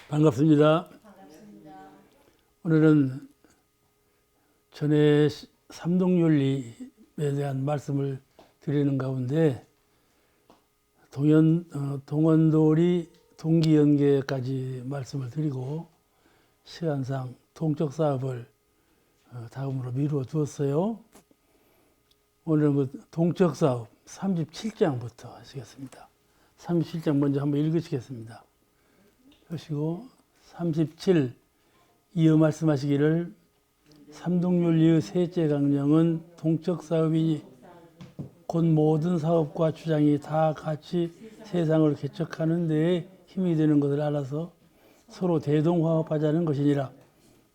반갑습니다. 오늘은 전에 삼동윤리에 대한 말씀을 드리는 가운데 동원도리 동기연계까지 말씀을 드리고 시간상 동적 사업을 다음으로 미루어 두었어요. 오늘은 그 동적 사업 37장부터 하시겠습니다. 37장 먼저 한번 읽으시겠습니다. 그러시고 37 이어 말씀하시기를 삼동윤리의 셋째 강령은 동적 사업이니 곧 모든 사업과 주장이 다 같이 세상을 개척하는 데에 힘이 되는 것을 알아서 서로 대동화합하자는 것이니라.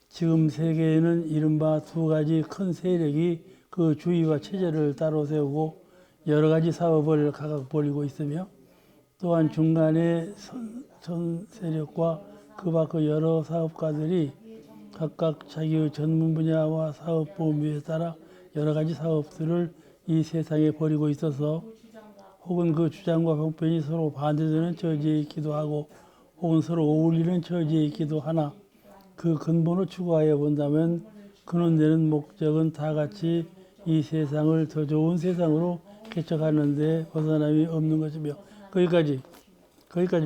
지금 세계에는 이른바 두 가지 큰 세력이 그 주의와 체제를 따로 세우고 여러 가지 사업을 각각 벌이고 있으며 또한 중간에 전 세력과 그 밖의 여러 사업가들이 각각 자기의 전문 분야와 사업 범위에 따라 여러 가지 사업들을 이 세상에 벌이고 있어서 혹은 그 주장과 형편이 서로 반대되는 처지에 있기도 하고 혹은 서로 어울리는 처지에 있기도 하나 그 근본을 추구하여 본다면 근원되는 목적은 다 같이 이 세상을 더 좋은 세상으로 개척하는 데 벗어남이 없는 것이며 거기까지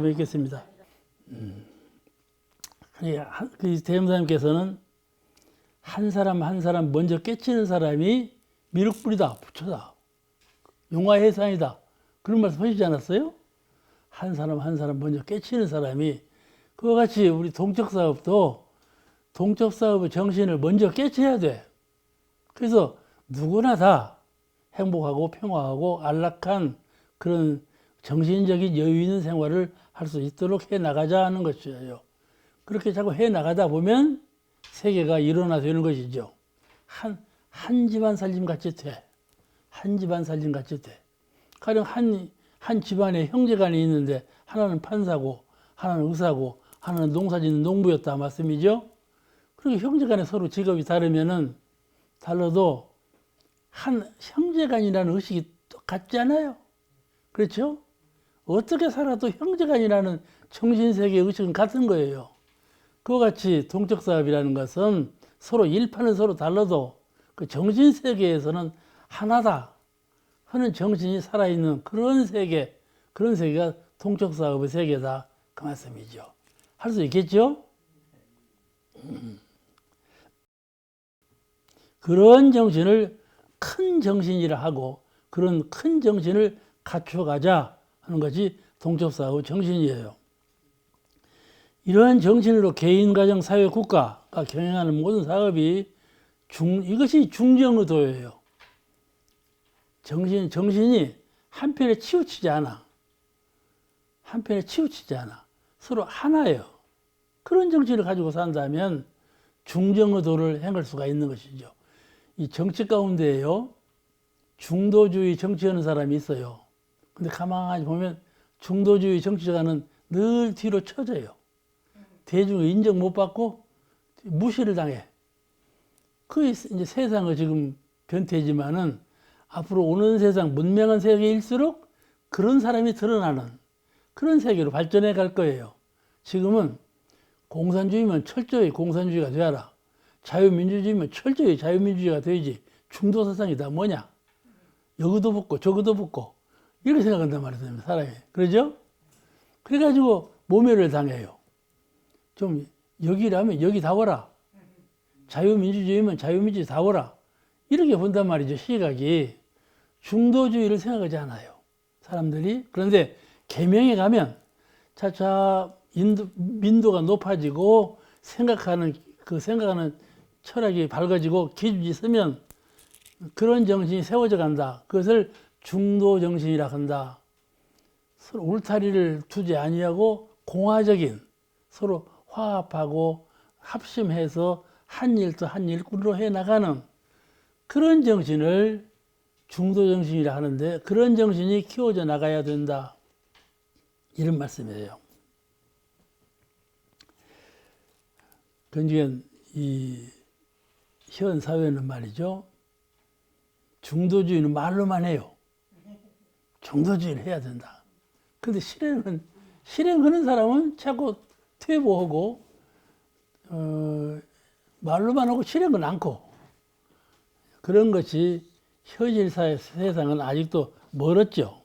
뵙겠습니다. 그 대명사님께서는 한 사람 한 사람 먼저 깨치는 사람이 미륵불이다, 부처다, 용화해상이다 그런 말씀 하시지 않았어요? 한 사람 한 사람 먼저 깨치는 사람이 그와 같이 우리 동적사업도 동적사업의 정신을 먼저 깨쳐야 돼. 그래서 누구나 다 행복하고 평화하고 안락한 그런 정신적인 여유 있는 생활을 할 수 있도록 해나가자 하는 것이에요. 그렇게 자꾸 해나가다 보면 세계가 일어나 되는 것이죠. 한 집안 살림 같이 돼. 한 집안 살림 같이 돼. 가령 한 집안에 형제간이 있는데 하나는 판사고 하나는 의사고 하나는 농사짓는 농부였다 말씀이죠. 그리고 형제간에 서로 직업이 다르면은 달라도 한 형제간이라는 의식이 똑같지 않아요. 그렇죠? 어떻게 살아도 형제간이라는 정신세계의 의식은 같은 거예요. 그와 같이 동적사업이라는 것은 서로 일파는 서로 달라도 그 정신세계에서는 하나다 하는 정신이 살아있는 그런 세계, 그런 세계가 동적사업의 세계다 그 말씀이죠. 할 수 있겠죠? 그런 정신을 큰 정신이라 하고 그런 큰 정신을 갖춰가자 하는 것이 동적사업의 정신이에요. 이러한 정신으로 개인, 가정, 사회, 국가가 경영하는 모든 사업이 이것이 중정의도예요. 정신이 한편에 치우치지 않아. 한편에 치우치지 않아. 서로 하나예요. 그런 정신을 가지고 산다면 중정의도를 행할 수가 있는 것이죠. 이 정치 가운데에요. 중도주의 정치하는 사람이 있어요. 근데 가만히 보면 중도주의 정치자는 늘 뒤로 쳐져요. 대중의 인정 못 받고 무시를 당해. 그 이제 세상은 지금 변태지만은 앞으로 오는 세상, 문명한 세계일수록 그런 사람이 드러나는 그런 세계로 발전해 갈 거예요. 지금은 공산주의면 철저히 공산주의가 되어라. 자유민주주의면 철저히 자유민주주의가 되지. 중도사상이다 뭐냐. 여기도 붙고 저기도 붙고 이렇게 생각한단 말이에요. 사람이. 그러죠? 그래가지고 모멸을 당해요. 좀 여기라면 여기 다 오라. 자유민주주의면 자유민주주의 다 오라. 이렇게 본단 말이죠. 시각이. 중도주의를 생각하지 않아요. 사람들이. 그런데 계명에 가면 차차 민도가 높아지고 생각하는 철학이 밝아지고 기준이 서면 그런 정신이 세워져 간다. 그것을 중도정신이라 한다. 서로 울타리를 두지 아니하고 공화적인 서로 화합하고 합심해서 한 일도 한 일꾼으로 해나가는 그런 정신을 중도정신이라 하는데 그런 정신이 키워져 나가야 된다. 이런 말씀이에요. 그러니까 이 현 사회는 말이죠. 중도주의는 말로만 해요. 중도주의를 해야 된다. 근데 실행하는 사람은 자꾸 퇴보하고 말로만 하고 실행은 않고 그런 것이 현실 세상은 아직도 멀었죠.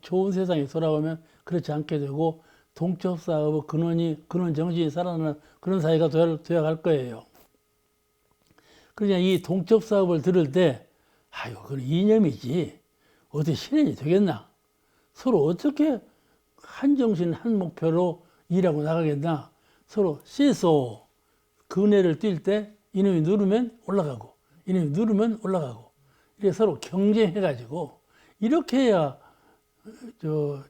좋은 세상이 돌아오면 그렇지 않게 되고 동척사업의 근원 정신이 살아나는 그런 사회가 되어 갈 거예요. 그러니까 이 동척사업을 들을 때 아유 그건 이념이지 어떻게 실현이 되겠나, 서로 어떻게 한 정신 한 목표로 일하고 나가겠나, 서로 시소 그네를 뛸 때 이놈이 누르면 올라가고 이놈이 누르면 올라가고 이렇게 서로 경쟁해가지고 이렇게 해야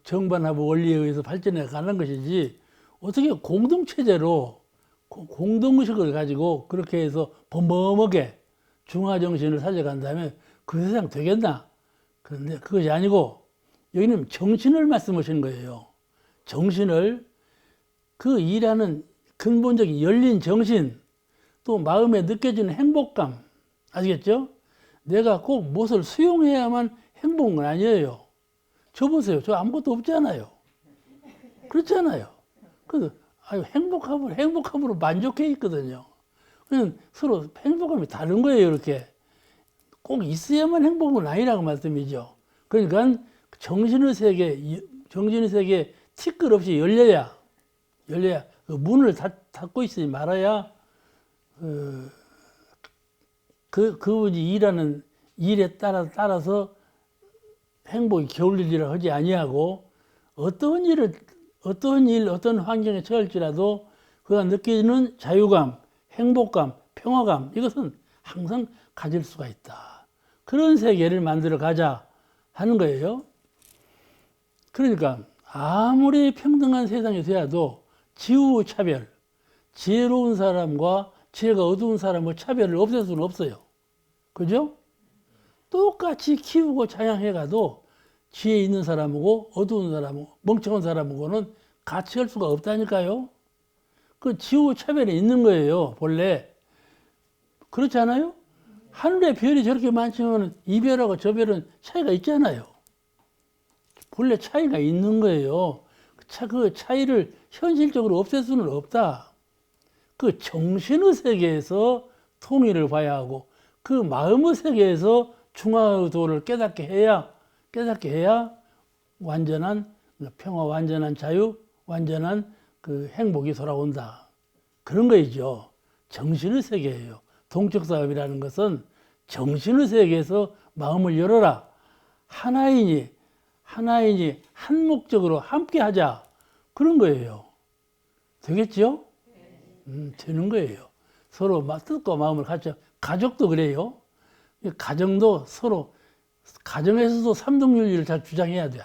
정반합의 원리에 의해서 발전해 가는 것이지, 어떻게 공동체제로 공동의식을 가지고 그렇게 해서 범범하게 중화정신을 살려간 다음에 그 세상 되겠나? 그런데 그것이 아니고 여기는 정신을 말씀하시는 거예요. 정신을, 그 일하는 근본적인 열린 정신, 또 마음에 느껴지는 행복감, 아시겠죠? 내가 꼭 무엇을 수용해야만 행복한 건 아니에요. 저 보세요. 저 아무것도 없잖아요. 그렇잖아요. 그래서 행복함으로 만족해 있거든요. 그냥 서로 행복감이 다른 거예요. 이렇게 꼭 있어야만 행복한 건 아니라고 말씀이죠. 그러니까 정신의 세계 티끌 없이 열려야 그 문을 닫고 있지 말아야 그분이 일하는 일에 따라서 행복이 겨울 일이라 하지 아니하고, 어떤 환경에 처할지라도 그가 느끼는 자유감, 행복감, 평화감, 이것은 항상 가질 수가 있다. 그런 세계를 만들어 가자 하는 거예요. 그러니까 아무리 평등한 세상이 되어도 지우 차별, 지혜로운 사람과 지혜가 어두운 사람의 차별을 없앨 수는 없어요. 그죠? 똑같이 키우고 자양해가도 지혜 있는 사람하고 어두운 사람하고 멍청한 사람하고는 같이 할 수가 없다니까요. 그 지우 차별이 있는 거예요, 본래. 그렇지 않아요? 하늘에 별이 저렇게 많지만 이 별하고 저 별은 차이가 있잖아요. 본래 차이가 있는 거예요. 그 차이를 현실적으로 없앨 수는 없다. 그 정신의 세계에서 통일을 봐야 하고, 그 마음의 세계에서 중화의도를 깨닫게 해야 완전한 평화, 완전한 자유, 완전한 그 행복이 돌아온다. 그런 거이죠. 정신의 세계예요. 동척사업이라는 것은 정신의 세계에서 마음을 열어라. 하나이니 한 목적으로 함께 하자. 그런 거예요. 되겠죠? 되는 거예요. 서로 뜻과 마음을 같이. 가족도 그래요. 가정도 서로, 가정에서도 삼등윤리를 잘 주장해야 돼요.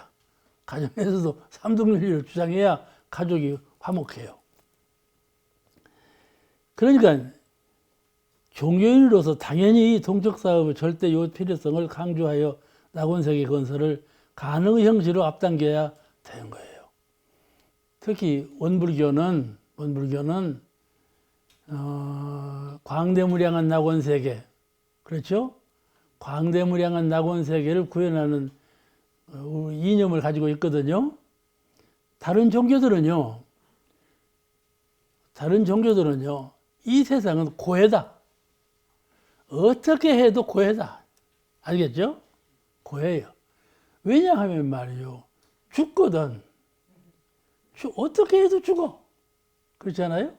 가정에서도 삼등윤리를 주장해야 가족이 화목해요. 그러니까 종교인으로서 당연히 동척사업의 절대 필요성을 강조하여 낙원세계 건설을 가능의 형식으로 앞당겨야 되는 거예요. 특히 원불교는 광대무량한 낙원세계, 그렇죠? 광대무량한 낙원세계를 구현하는 이념을 가지고 있거든요. 다른 종교들은요, 이 세상은 고해다. 어떻게 해도 고해다. 알겠죠? 고해요. 왜냐하면 말이요, 죽거든. 어떻게 해도 죽어. 그렇잖아요?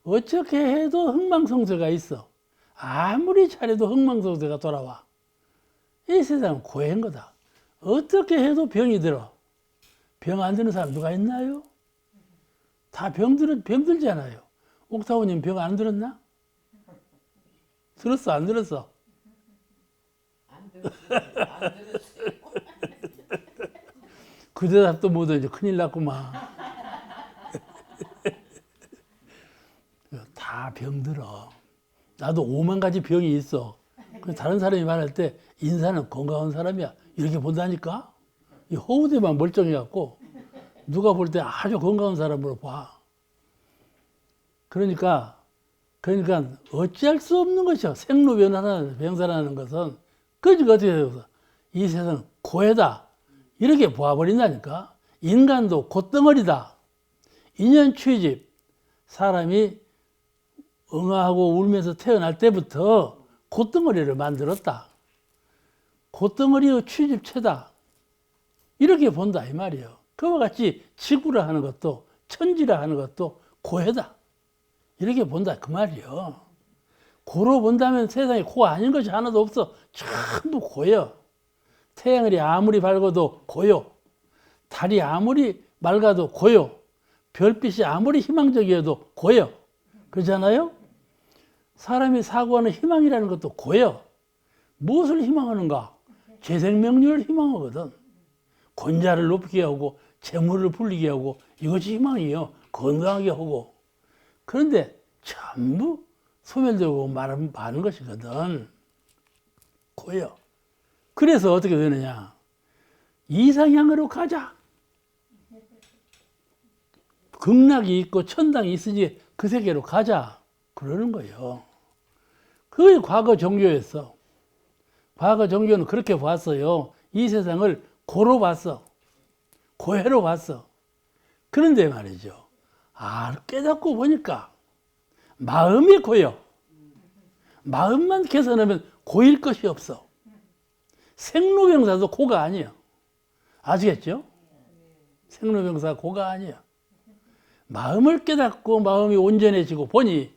어떻게 해도 흥망성쇠가 있어. 아무리 잘해도 흥망성쇠가 돌아와. 이 세상은 고해인 거다. 어떻게 해도 병이 들어. 병 안 드는 사람 누가 있나요? 다 병들잖아요. 옥타고님 병 안 들었나? 들었어, 안 들었어? 안 들었어요. 그 대답도 못해. 이제 큰일 났구만. 다 병들어. 나도 5만 가지 병이 있어. 다른 사람이 말할 때 인사는 건강한 사람이야, 이렇게 본다니까? 이 허우대만 멀쩡해갖고 누가 볼 때 아주 건강한 사람으로 봐. 그러니까 어찌할 수 없는 것이야. 생로병사라는 병사라는 것은. 그러니까 어떻게 해서 이 세상은 고해다. 이렇게 보아버린다니까. 인간도 곶덩어리다. 인연 취집, 사람이 응아하고 울면서 태어날 때부터 콧덩어리를 만들었다. 콧덩어리의 취집체다. 이렇게 본다 이 말이에요. 그와 같이 지구라 하는 것도 천지라 하는 것도 고해다. 이렇게 본다 그 말이에요. 고로 본다면 세상에 고 아닌 것이 하나도 없어. 전부 고요. 태양이 아무리 밝아도 고요. 달이 아무리 맑아도 고요. 별빛이 아무리 희망적이어도 고요. 그렇잖아요? 사람이 사고하는 희망이라는 것도 고요. 무엇을 희망하는가? 재생명률을 희망하거든. 권자를 높게 하고 재물을 불리게 하고 이것이 희망이에요. 건강하게 하고. 그런데 전부 소멸되고 마는 것이거든. 고요. 그래서 어떻게 되느냐? 이상향으로 가자. 극락이 있고 천당이 있으니 그 세계로 가자. 그러는 거예요. 그게 과거 종교였어. 과거 종교는 그렇게 봤어요. 이 세상을 고로 봤어. 고해로 봤어. 그런데 말이죠. 깨닫고 보니까 마음이 고요. 마음만 개선하면 고일 것이 없어. 생로병사도 고가 아니에요. 아시겠죠? 생로병사 고가 아니에요. 마음을 깨닫고 마음이 온전해지고 보니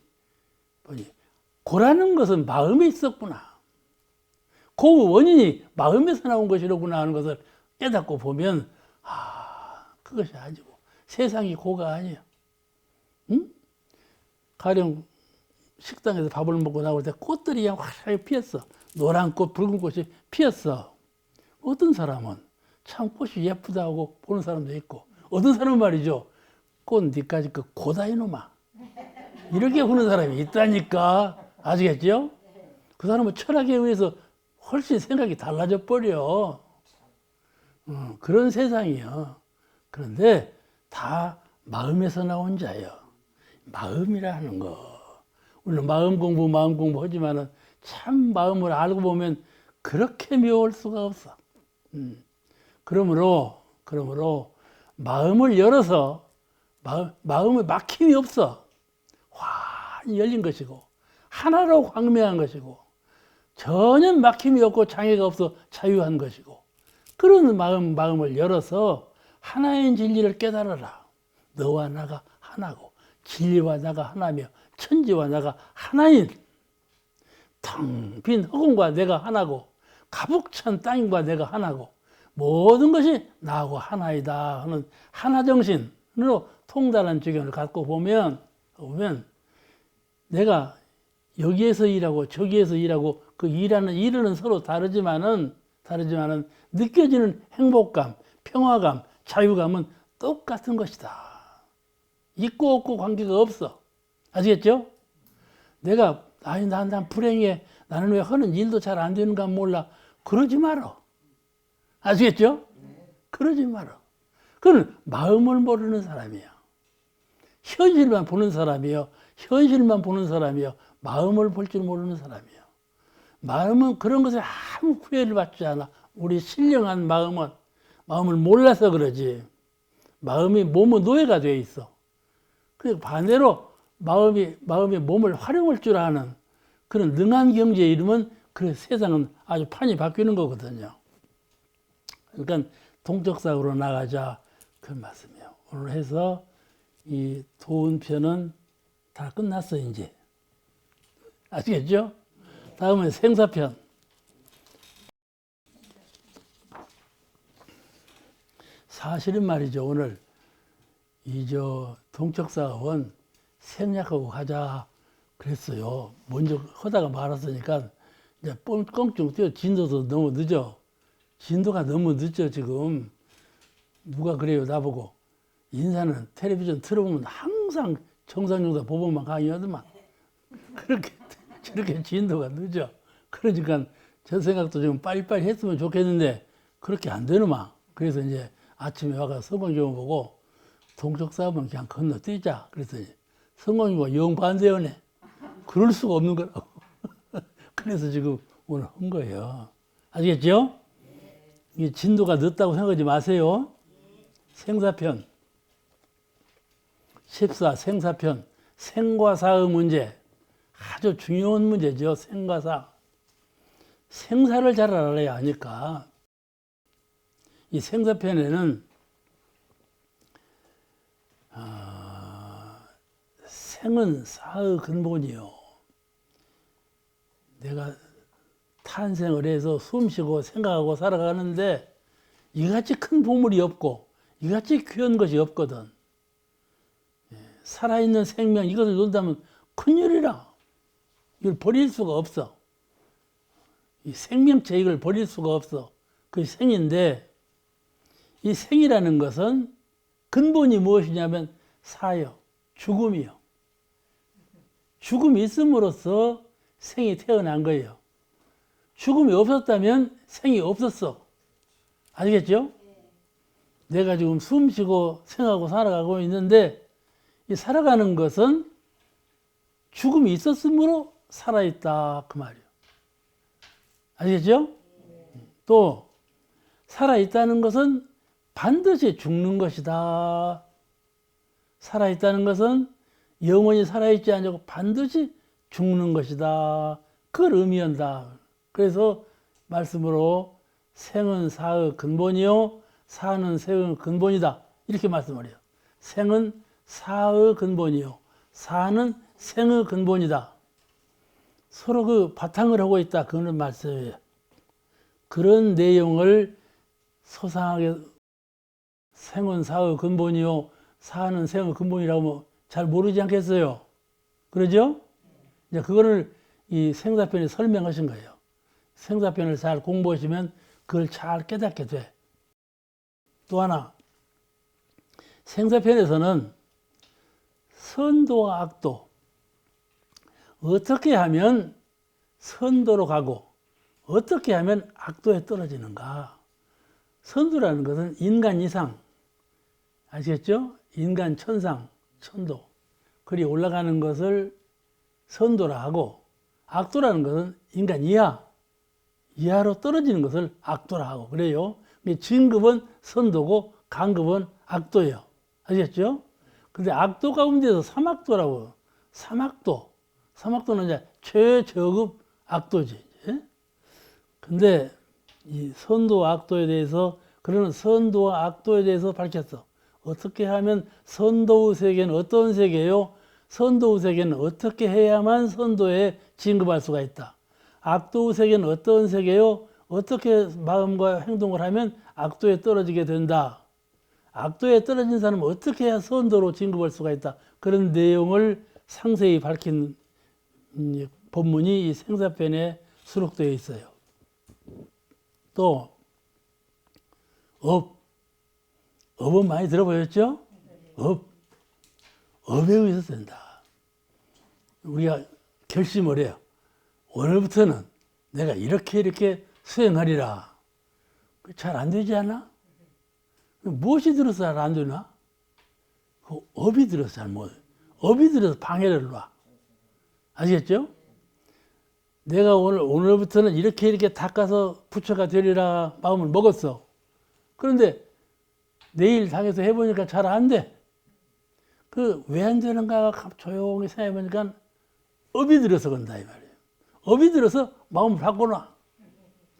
고라는 것은 마음에 있었구나. 그 원인이 마음에서 나온 것이로구나 하는 것을 깨닫고 보면 그것이 아니고 세상이 고가 아니에요. 응? 가령 식당에서 밥을 먹고 나올 때 꽃들이 그냥 화사하게 피었어. 노란 꽃, 붉은 꽃이 피었어. 어떤 사람은 참 꽃이 예쁘다고 보는 사람도 있고 어떤 사람은 말이죠. 꽃 니까지 그 고다 이놈아. 이렇게 보는 사람이 있다니까. 아시겠죠? 그 사람은 철학에 의해서 훨씬 생각이 달라져 버려. 그런 세상이에요. 그런데 다 마음에서 나온 자예요. 마음이라는 거. 우리는 마음 공부 하지만은 참 마음을 알고 보면 그렇게 묘할 수가 없어. 그러므로 마음을 열어서 마음에 막힘이 없어. 환히 열린 것이고 하나로 광명한 것이고 전혀 막힘이 없고 장애가 없어 자유한 것이고 그런 마음을 열어서 하나인 진리를 깨달아라. 너와 나가 하나고 진리와 나가 하나며 천지와 나가 하나인 텅 빈 허공과 내가 하나고 가복찬 땅과 내가 하나고 모든 것이 나하고 하나이다 하는 하나 정신으로 통달한 주견을 갖고 보면 내가 여기에서 일하고 저기에서 일하고 그 일하는 일은 서로 다르지만은 느껴지는 행복감, 평화감, 자유감은 똑같은 것이다. 있고 없고 관계가 없어. 아시겠죠? 내가 난 불행해. 나는 왜 하는 일도 잘 안 되는가 몰라. 그러지 마라. 아시겠죠? 그러지 마라. 그건 마음을 모르는 사람이야. 현실만 보는 사람이요. 마음을 볼 줄 모르는 사람이요. 마음은 그런 것에 아무 후회를 받지 않아. 우리 신령한 마음을 몰라서 그러지. 마음이 몸의 노예가 되어 있어. 그 반대로 마음이 몸을 활용할 줄 아는 그런 능한 경제에 이르면 그 세상은 아주 판이 바뀌는 거거든요. 그러니까 동적사고로 나가자 그 말씀이에요. 오늘 해서 이 도운편은 다 끝났어 이제. 아시겠죠? 다음은 생사편. 사실은 말이죠. 오늘 동적사업은 생략하고 가자 그랬어요. 먼저 하다가 말았으니까 이제 뻥뻥 뛰어. 진도도 너무 늦어. 진도가 너무 늦죠 지금. 누가 그래요 나보고. 인사는 텔레비전 틀어보면 항상 정상용사 보고만 강의하더만. 저렇게 진도가 늦어. 그러니까 저 생각도 좀 빨리빨리 했으면 좋겠는데 그렇게 안 되는만. 그래서 이제 아침에 와가 성광경 보고 동적사업은 그냥 건너뛰자 그랬더니 성광경과 영 반대하네. 그럴 수가 없는 거라고. 그래서 지금 오늘 한 거예요. 아시겠죠? 이게 진도가 늦다고 생각하지 마세요. 생사편 14 생사편 생과 사의 문제, 아주 중요한 문제죠. 생과 사. 생사를 잘 알아야 하니까 이 생사편에는 생은 사의 근본이요. 내가 탄생을 해서 숨쉬고 생각하고 살아가는데 이같이 큰 보물이 없고 이같이 귀한 것이 없거든. 살아있는 생명 이것을 놓는다면 큰일이라. 이걸 버릴 수가 없어. 이 생명체 이걸 버릴 수가 없어. 그게 생인데 이 생이라는 것은 근본이 무엇이냐면 사요. 죽음이요. 죽음이 있음으로써 생이 태어난 거예요. 죽음이 없었다면 생이 없었어. 아시겠죠? 내가 지금 숨 쉬고 생하고 살아가고 있는데 이 살아가는 것은 죽음이 있었으므로 살아있다 그 말이에요. 아시겠죠? 또 살아있다는 것은 반드시 죽는 것이다. 살아있다는 것은 영원히 살아있지 않고 반드시 죽는 것이다. 그걸 의미한다. 그래서 말씀으로 생은 사의 근본이요 사는 생의 근본이다. 이렇게 말씀을 해요. 생은 사의 근본이요 사는 생의 근본이다. 서로 그 바탕을 하고 있다. 그런 말씀이에요. 그런 내용을 소상하게 생은 사의 근본이요 사는 생의 근본이라고 잘 모르지 않겠어요? 그러죠? 이제 그거를 이 생사편에 설명하신 거예요. 생사편을 잘 공부하시면 그걸 잘 깨닫게 돼. 또 하나, 생사편에서는 선도와 악도, 어떻게 하면 선도로 가고 어떻게 하면 악도에 떨어지는가. 선도라는 것은 인간 이상, 아시겠죠? 인간 천상, 천도. 그리 올라가는 것을 선도라 하고 악도라는 것은 인간 이하, 이하로 떨어지는 것을 악도라 하고 그래요. 진급은 선도고 간급은 악도예요. 아시겠죠? 근데 악도 가운데서 삼악도라고. 삼악도는 이제 최저급 악도지. 예? 근데 이 선도와 악도에 대해서 그러는 선도와 악도에 대해서 밝혔어. 어떻게 하면 선도의 세계는 어떤 세계요? 선도의 세계는 어떻게 해야만 선도에 진급할 수가 있다. 악도의 세계는 어떤 세계요? 어떻게 마음과 행동을 하면 악도에 떨어지게 된다. 악도에 떨어진 사람은 어떻게 해야 선도로 진급할 수가 있다. 그런 내용을 상세히 밝힌 본문이 이 생사편에 수록되어 있어요. 또 업은 많이 들어보셨죠? 업에 의해서 된다. 우리가 결심을 해요. 오늘부터는 내가 이렇게 수행하리라. 잘 안 되지 않아? 무엇이 들어서 잘 안 되나? 그 업이 들어서 잘 못. 업이 들어서 방해를 놔. 아시겠죠? 내가 오늘부터는 이렇게 닦아서 부처가 되리라 마음을 먹었어. 그런데 내일 당해서 해보니까 잘 안 돼. 그 왜 안 되는가 조용히 생각해보니까 업이 들어서 그런다 이 말이에요. 업이 들어서 마음을 바꿔놔.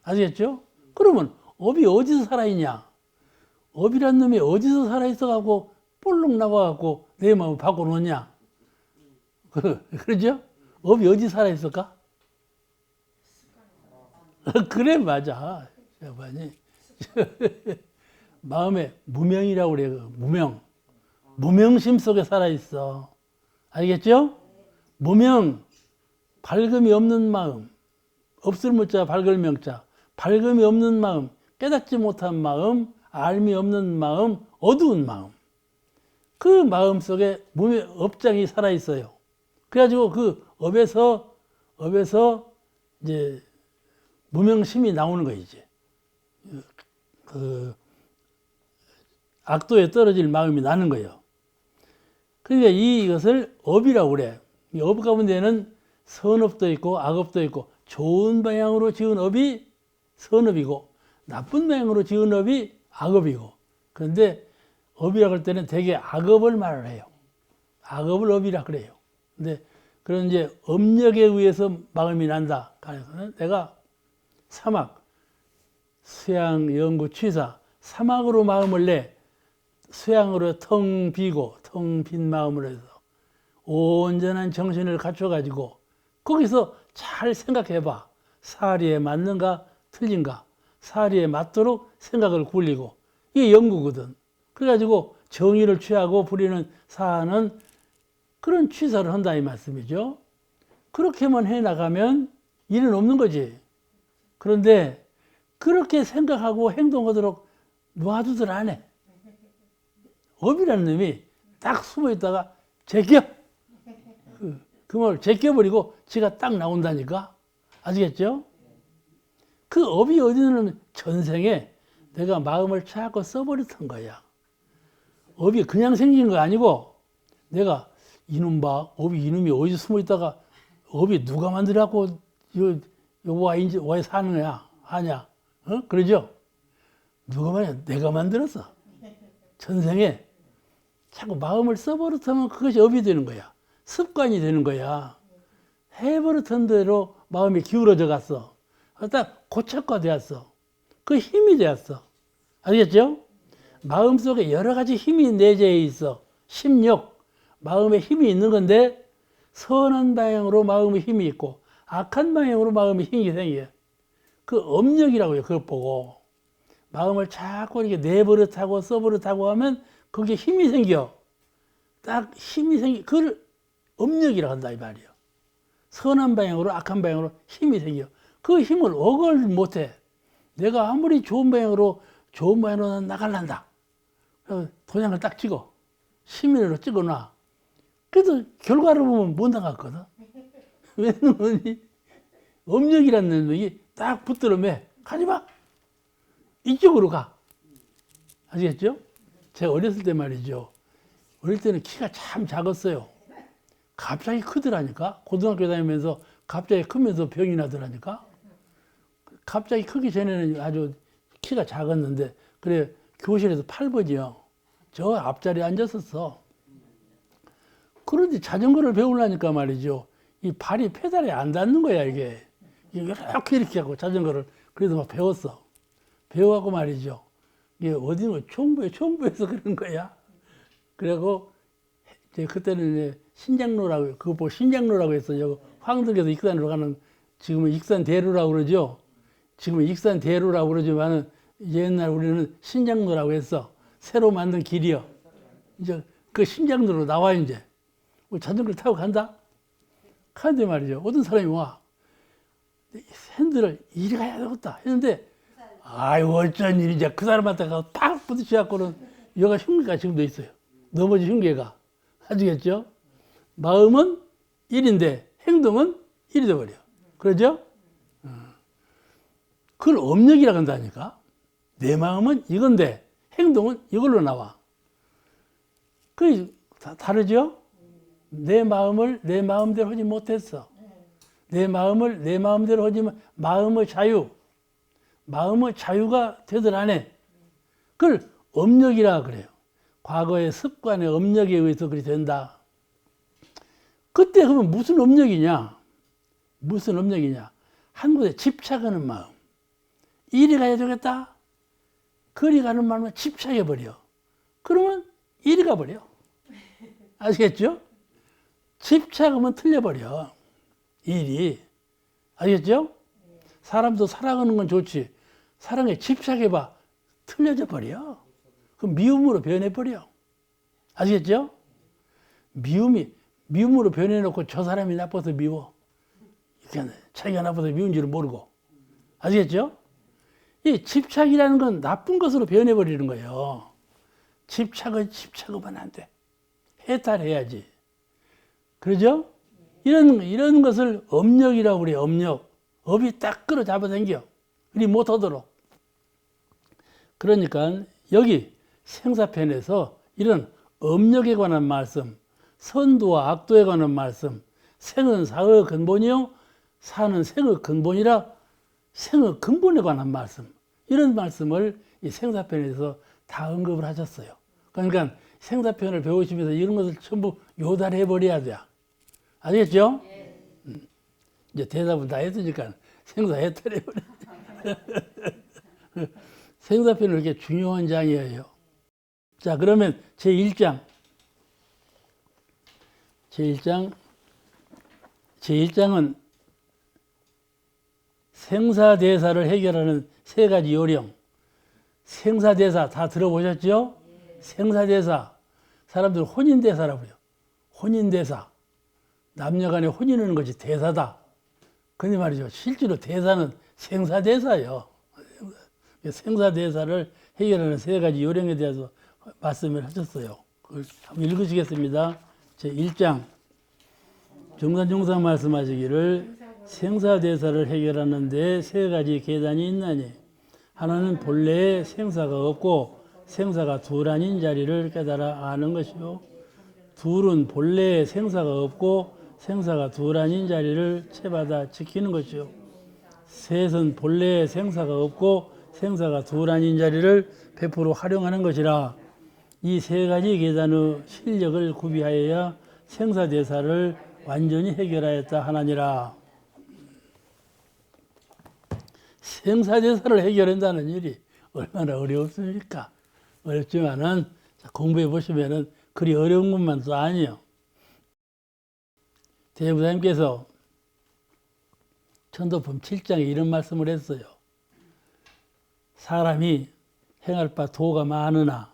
아시겠죠? 그러면 업이 어디서 살아있냐? 업이란 놈이 어디서 살아있어갖고 볼록 나와갖고 내 마음을 바꿔놓냐? 그러죠? 업이 어디 살아있을까? 그래 맞아. 마음에 무명이라고 그래요. 무명심 속에 살아있어. 알겠죠? 무명, 밝음이 없는 마음, 없을 무자 밝을 명자, 밝음이 없는 마음, 깨닫지 못한 마음, 알미 없는 마음, 어두운 마음. 그 마음 속에 업장이 살아있어요. 그래가지고 그 업에서 이제 무명심이 나오는 거 이제. 그 악도에 떨어질 마음이 나는 거예요. 그러니까 이것을 업이라고 그래. 이 업 가운데는 선업도 있고 악업도 있고 좋은 방향으로 지은 업이 선업이고 나쁜 방향으로 지은 업이 악업이고. 그런데 업이라고 할 때는 되게 악업을 말을 해요. 악업을 업이라 그래요. 근데 그런 이제 업력에 의해서 마음이 난다. 그래서 내가 사막, 수양, 연구, 취사, 사막으로 마음을 내 수양으로 텅 비고 텅 빈 마음으로 해서 온전한 정신을 갖춰가지고 거기서 잘 생각해봐. 사리에 맞는가 틀린가. 사리에 맞도록 생각을 굴리고 이게 연구거든. 그래가지고 정의를 취하고 부리는 사안은 그런 취사를 한다 이 말씀이죠. 그렇게만 해나가면 일은 없는 거지. 그런데 그렇게 생각하고 행동하도록 놔두들 안 해. 업이라는 놈이 딱 숨어 있다가 제껴. 그 말 제껴버리고 지가 딱 나온다니까. 아시겠죠? 그 업이 어디는 전생에 내가 마음을 자꾸 써버렸던 거야. 업이 그냥 생긴 거 아니고 내가 이놈 봐. 업이 이놈이 어디서 숨어 있다가 업이 누가 만들어갖고 와 사는 거야. 하냐. 어? 그러죠? 누가 말이야. 내가 만들었어. 전생에 자꾸 마음을 써버릇하면 그것이 업이 되는 거야. 습관이 되는 거야. 해버릇한 대로 마음이 기울어져 갔어. 딱 고착화되었어. 그 힘이 되었어. 알겠죠? 마음속에 여러 가지 힘이 내재해 있어. 심력, 마음에 힘이 있는 건데 선한 방향으로 마음의 힘이 있고 악한 방향으로 마음의 힘이 생겨. 그 업력이라고요. 그걸 보고. 마음을 자꾸 이렇게 내버릇하고 써버릇하고 하면 거기에 힘이 생겨. 딱 힘이 생겨. 그걸 업력이라고 한다 이 말이에요. 선한 방향으로 악한 방향으로 힘이 생겨. 그 힘을 억을 못해. 내가 아무리 좋은 방향으로 나갈란다. 도장을 딱 찍어. 시민으로 찍어놔. 그래도 결과를 보면 못 나갔거든. 왜냐면 업력이라는 놈이 딱 붙들어매. 가지마. 이쪽으로 가. 아시겠죠? 제가 어렸을 때 말이죠. 어릴 때는 키가 참 작았어요. 갑자기 크더라니까. 고등학교 다니면서 갑자기 크면서 병이 나더라니까. 갑자기 크기 전에는 아주 키가 작았는데 그래 교실에서 8번이요. 저 앞자리에 앉았었어. 그런데 자전거를 배우려니까 말이죠. 이 발이 페달에 안 닿는 거야 이게. 이렇게 하고 자전거를 그래도 막 배웠어. 배워갖고 말이죠. 이게 어디는 총부에서 그런 거야. 그리고 이제 그때는 이제 신장로라고, 그거 보고 신장로라고 했어요. 황덕에서 익산으로 가는, 지금은 익산대로라고 그러죠. 지금은 익산대로라고 그러지만은 옛날 우리는 신장로라고 했어. 새로 만든 길이요. 이제 그 신장로로 나와, 이제. 자전거를 타고 간다? 가는데 말이죠. 어떤 사람이 와. 핸들을 이리 가야 되겠다 했는데, 아유, 어쩐 일이지. 그 사람한테 가서 팍 부딪혀갖고는 여가 흉계가 지금도 있어요. 넘어진 흉계가. 아시겠죠? 마음은 1인데 행동은 1이 돼버려. 그러죠? 그걸 업력이라고 한다니까. 내 마음은 이건데 행동은 이걸로 나와. 그게 다르죠? 내 마음을 내 마음대로 하지 못했어. 내 마음을 내 마음대로 하지만 마음의 자유가 되들 안 해. 그걸 업력이라 그래요. 과거의 습관의 업력에 의해서 그리 된다. 그때 그러면 무슨 업력이냐? 무슨 업력이냐? 한 곳에 집착하는 마음. 이리 가야 되겠다? 그리 가는 마음은 집착해버려. 그러면 이리 가버려. 아시겠죠? 집착하면 틀려버려. 일이. 아시겠죠? 사람도 사랑하는 건 좋지. 사랑에 집착해봐. 틀려져 버려. 그럼 미움으로 변해버려. 아시겠죠? 미움으로 변해놓고 저 사람이 나빠서 미워. 이렇게 자기가 나빠서 미운 줄을 모르고. 아시겠죠? 이 집착이라는 건 나쁜 것으로 변해버리는 거예요. 집착하면 안 돼. 해탈해야지. 그러죠? 이런 것을 업력이라고 그래요, 업력. 업이 딱 끌어잡아 당겨. 그리 못하도록. 그러니까 여기 생사편에서 이런 업력에 관한 말씀, 선도와 악도에 관한 말씀, 생은 사의 근본이요, 사는 생의 근본이라 생의 근본에 관한 말씀, 이런 말씀을 이 생사편에서 다 언급을 하셨어요. 그러니까 생사편을 배우시면서 이런 것을 전부 요달해 버려야 돼. 아시겠죠? 이제 대답은 다 했으니까 생사해탈해 버려. 생사편은 이렇게 중요한 장이에요. 자, 그러면 제1장. 제1장은 생사대사를 해결하는 세 가지 요령. 생사대사 다 들어보셨죠? 생사대사. 사람들은 혼인대사라고 해요. 혼인대사. 남녀간의 혼인하는 것이 대사다. 근데 말이죠. 실제로 대사는 생사대사예요. 생사대사를 해결하는 세 가지 요령에 대해서 말씀을 하셨어요. 그걸 한번 읽으시겠습니다. 제1장. 정산정상 말씀하시기를 생사대사를 해결하는 데 세 가지 계단이 있나니 하나는 본래에 생사가 없고 생사가 둘 아닌 자리를 깨달아 아는 것이요. 둘은 본래에 생사가 없고 생사가 둘 아닌 자리를 채받아 지키는 것이요. 셋은 본래에 생사가 없고 생사가 둘 아닌 자리를 100% 활용하는 것이라. 이 세 가지 계단의 실력을 구비하여야 생사대사를 완전히 해결하였다 하나니라. 생사대사를 해결한다는 일이 얼마나 어렵습니까? 어렵지만은 공부해 보시면은 그리 어려운 것만도 아니에요. 대부사님께서 천도품 7장에 이런 말씀을 했어요. 사람이 행할 바 도가 많으나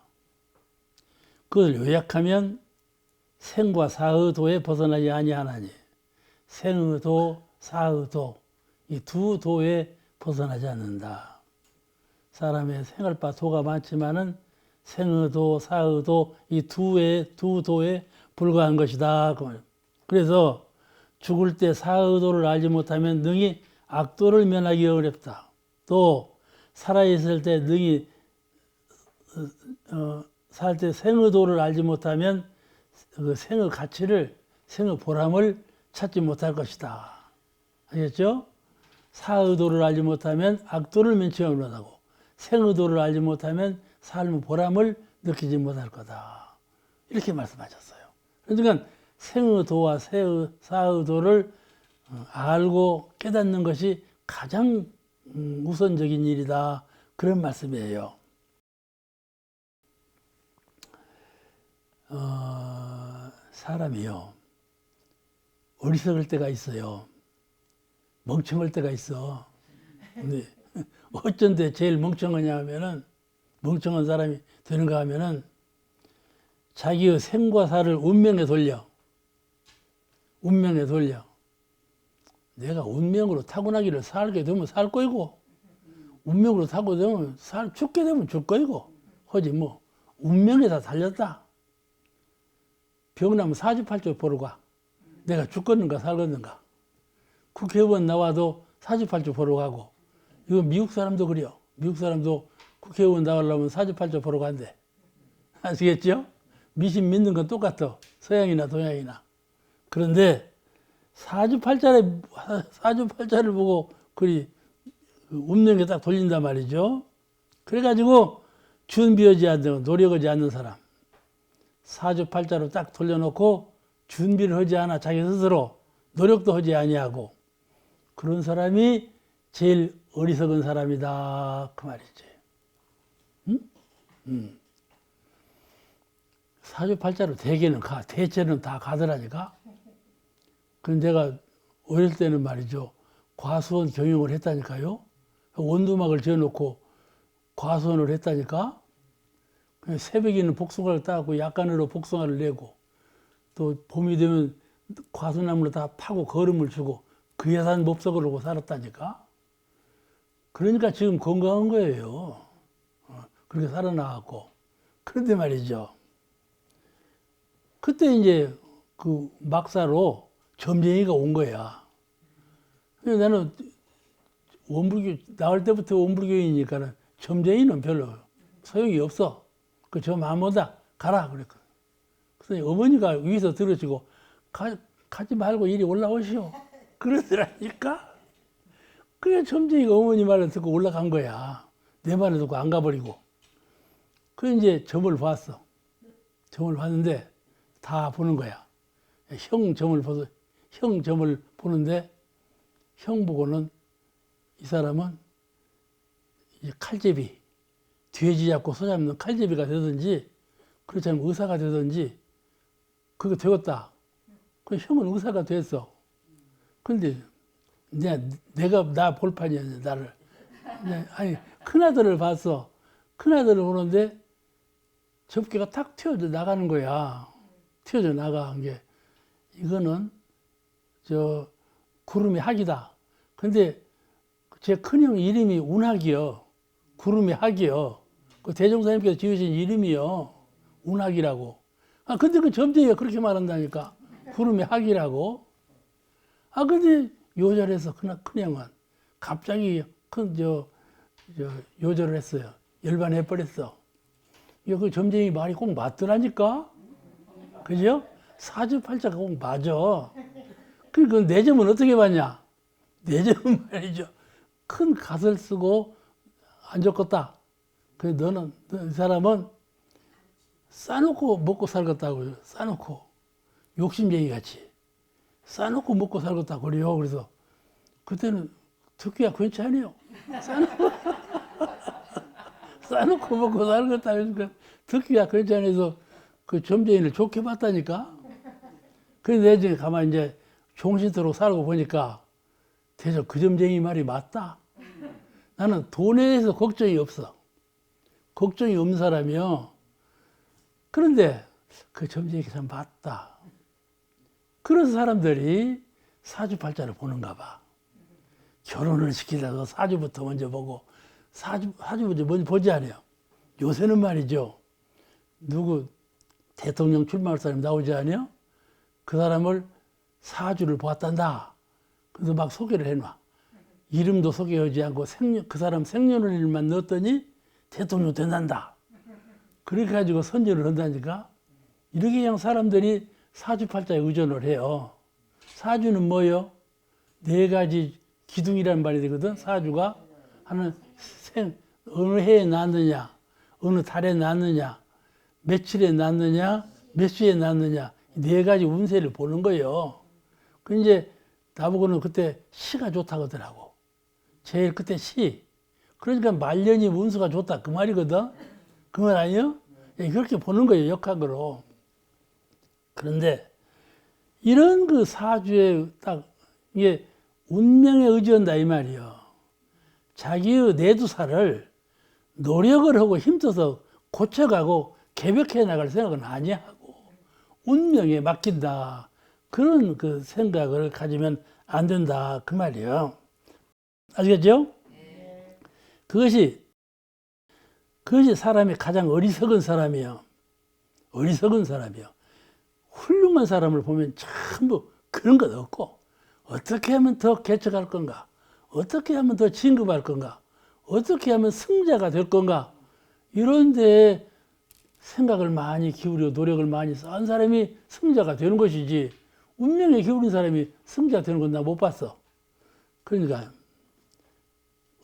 그걸 요약하면 생과 사의 도에 벗어나지 아니하나니 생의 도, 사의 도, 이 두 도에 벗어나지 않는다. 사람의 생할 바 도가 많지만은 생의 도, 사의 도, 이 두 도에 불과한 것이다. 그래서 죽을 때 사의 도를 알지 못하면 능히 악도를 면하기 어렵다. 또 살아있을 때 능히 살 때 생의 도를 알지 못하면 그 생의 가치를, 생의 보람을 찾지 못할 것이다. 알겠죠? 사의 도를 알지 못하면 악도를 면치 못하고 생의 도를 알지 못하면 삶의 보람을 느끼지 못할 거다. 이렇게 말씀하셨어요. 그러니까 생의 도와 사의 도를 알고 깨닫는 것이 가장 우선적인 일이다. 그런 말씀이에요. 사람이요. 어리석을 때가 있어요. 멍청할 때가 있어. 근데 어쩐데 제일 멍청하냐 하면은, 멍청한 사람이 되는가 하면은 자기의 생과 사를 운명에 돌려. 운명에 돌려. 내가 운명으로 타고나기를 살게 되면 살 거이고, 운명으로 타고 되면 죽게 되면 죽 거이고, 하지 뭐. 운명에 다 달렸다. 병나면 사주팔조 보러 가. 내가 죽겠는가 살겠는가. 국회의원 나와도 사주팔조 보러 가고. 이거 미국 사람도 그래요. 미국 사람도 국회의원 나오려면 사주팔조 보러 간대. 아시겠죠? 미신 믿는 건 똑같아. 서양이나 동양이나. 그런데 사주팔자를 보고 그리 운명에 딱 돌린단 말이죠. 그래가지고 준비하지 않는, 노력하지 않는 사람. 사주팔자로 딱 돌려놓고 준비를 하지 않아 자기 스스로 노력도 하지 아니하고 그런 사람이 제일 어리석은 사람이다 그 말이지. 응? 사주팔자로 대개는 가, 대체는 다 가더라니까. 근데 내가 어릴 때는 말이죠, 과수원 경영을 했다니까요. 원두막을 지어놓고 과수원을 했다니까. 새벽에는 복숭아를 따고 약간으로 복숭아를 내고 또 봄이 되면 과수나무를 다 파고 거름을 주고 그 예산 몹석으로 살았다니까. 그러니까 지금 건강한 거예요. 그렇게 살아나왔고. 그런데 말이죠, 그때 이제 그 막사로 점쟁이가 온 거야. 나는 원불교, 나올 때부터 원불교이니까는 점쟁이는 별로 소용이 없어. 그 저 마모다 가라 그랬거든. 그래서 어머니가 위에서 들으시고 가지 말고 이리 올라오시오 그러더라니까. 그래 점쟁이가 어머니 말을 듣고 올라간 거야. 내 말을 듣고 안 가버리고. 그 이제 점을 봤어. 점을 봤는데 다 보는 거야. 형 점을 봐서 형 점을 보는데 형 보고는 이 사람은 이 칼제비, 돼지 잡고 소 잡는 칼제비가 되든지 그렇지 않으면 의사가 되든지 그거 되었다. 그 형은 의사가 됐어. 근데 내가 나 볼판이었는데 나를. 아니 큰아들을 봤어. 큰아들을 보는데 접기가 탁 튀어져 나가는 거야. 튀어져 나간 게. 이거는 저 구름이 학이다. 근데 제 큰형 이름이 운학이요. 구름이 학이요. 그 대종사님께서 지으신 이름이요. 운학이라고. 아 근데 그 점쟁이가 그렇게 말한다니까. 구름이 학이라고. 아 근데 요절해서 큰형은 갑자기 요절을 했어요. 열반해 버렸어. 이거 그 점쟁이 말이 꼭 맞더라니까. 그죠? 사주팔자가 꼭 맞아. 그 내 점은 어떻게 봤냐? 내 점은 말이죠. 큰 갓을 쓰고 안 좋겠다. 그 너는 이 사람은 싸놓고 먹고 살겠다고요. 싸놓고 욕심쟁이 같이 싸놓고 먹고 살겠다 그래요. 그래서 그때는 듣기가 괜찮아요. 싸놓고 먹고 살겠다. 그러니까 듣기가 괜찮아서 그 점쟁이를 좋게 봤다니까. 그래서 내중에 가만히 이제 종신토록 살고 보니까 대체 그 점쟁이 말이 맞다. 나는 돈에 대해서 걱정이 없어. 걱정이 없는 사람이요. 그런데 그 점쟁이가 참 맞다. 그래서 사람들이 사주팔자를 보는가 봐. 결혼을 시키려고 사주부터 먼저 보고 사주부터 먼저 보지 않아요. 요새는 말이죠. 누구 대통령 출마할 사람이 나오지 않아요? 그 사람을 사주를 보았단다. 그래서 막 소개를 해놔. 이름도 소개하지 않고 그 사람 생년월일만 넣었더니 대통령 된단다. 그렇게 가지고 선전을 한다니까. 이렇게 그냥 사람들이 사주팔자에 의존을 해요. 사주는 뭐예요? 4가지 기둥이라는 말이 되거든. 사주가 하는 어느 해에 낳느냐, 어느 달에 낳느냐, 며칠에 낳느냐, 몇 시에 낳느냐, 4가지 운세를 보는 거예요. 그 이제 나보고는 그때 시가 좋다고 하더라고. 제일 그때 시. 그러니까 말년이 운수가 좋다 그 말이거든. 그 말 아니에요? 그렇게 보는 거예요, 역학으로. 그런데 이런 그 사주에 딱 이게 운명에 의지한다 이 말이에요. 자기의 내두사를 노력을 하고 힘써서 고쳐가고 개벽해 나갈 생각은 아니하고 운명에 맡긴다. 그런 그 생각을 가지면 안 된다 그 말이에요. 아시겠죠? 그것이 사람이 가장 어리석은 사람이에요. 어리석은 사람이에요. 훌륭한 사람을 보면 전부 그런 것 없고 어떻게 하면 더 개척할 건가? 어떻게 하면 더 진급할 건가? 어떻게 하면 승자가 될 건가? 이런 데 생각을 많이 기울여 노력을 많이 쌓은 사람이 승자가 되는 것이지 운명에 기울인 사람이 승자가 되는 건 나 못 봤어. 그러니까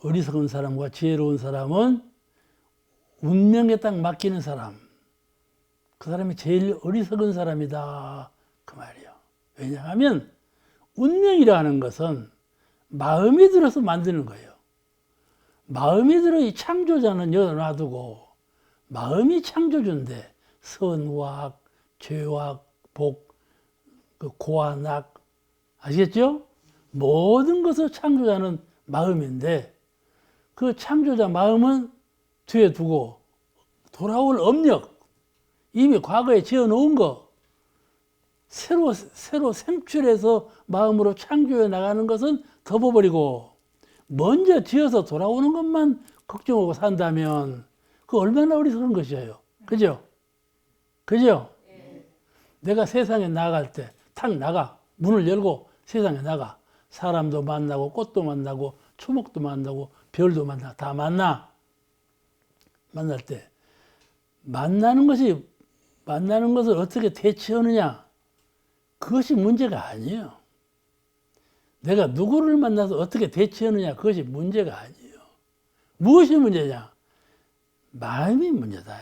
어리석은 사람과 지혜로운 사람은 운명에 딱 맡기는 사람. 그 사람이 제일 어리석은 사람이다. 그 말이에요. 왜냐하면 운명이라는 것은 마음이 들어서 만드는 거예요. 마음이 들어 이 창조자는 여기다 놔두고 마음이 창조주인데 선과 악, 죄와 복, 그 고와 낙 아시겠죠? 모든 것을 창조자는 마음인데 그 창조자 마음은 뒤에 두고 돌아올 업력 이미 과거에 지어놓은 거 새로 생출해서 마음으로 창조해 나가는 것은 덮어버리고 먼저 지어서 돌아오는 것만 걱정하고 산다면 그 얼마나 어리석은 것이에요. 그죠? 그죠? 내가 세상에 나갈 때 탁 나가 문을 열고 세상에 나가 사람도 만나고 꽃도 만나고 초목도 만나고 별도 만나 다 만날 때 만나는 것을 어떻게 대처하느냐 그것이 문제가 아니에요. 내가 누구를 만나서 어떻게 대처하느냐 그것이 문제가 아니에요. 무엇이 문제냐? 마음이 문제다.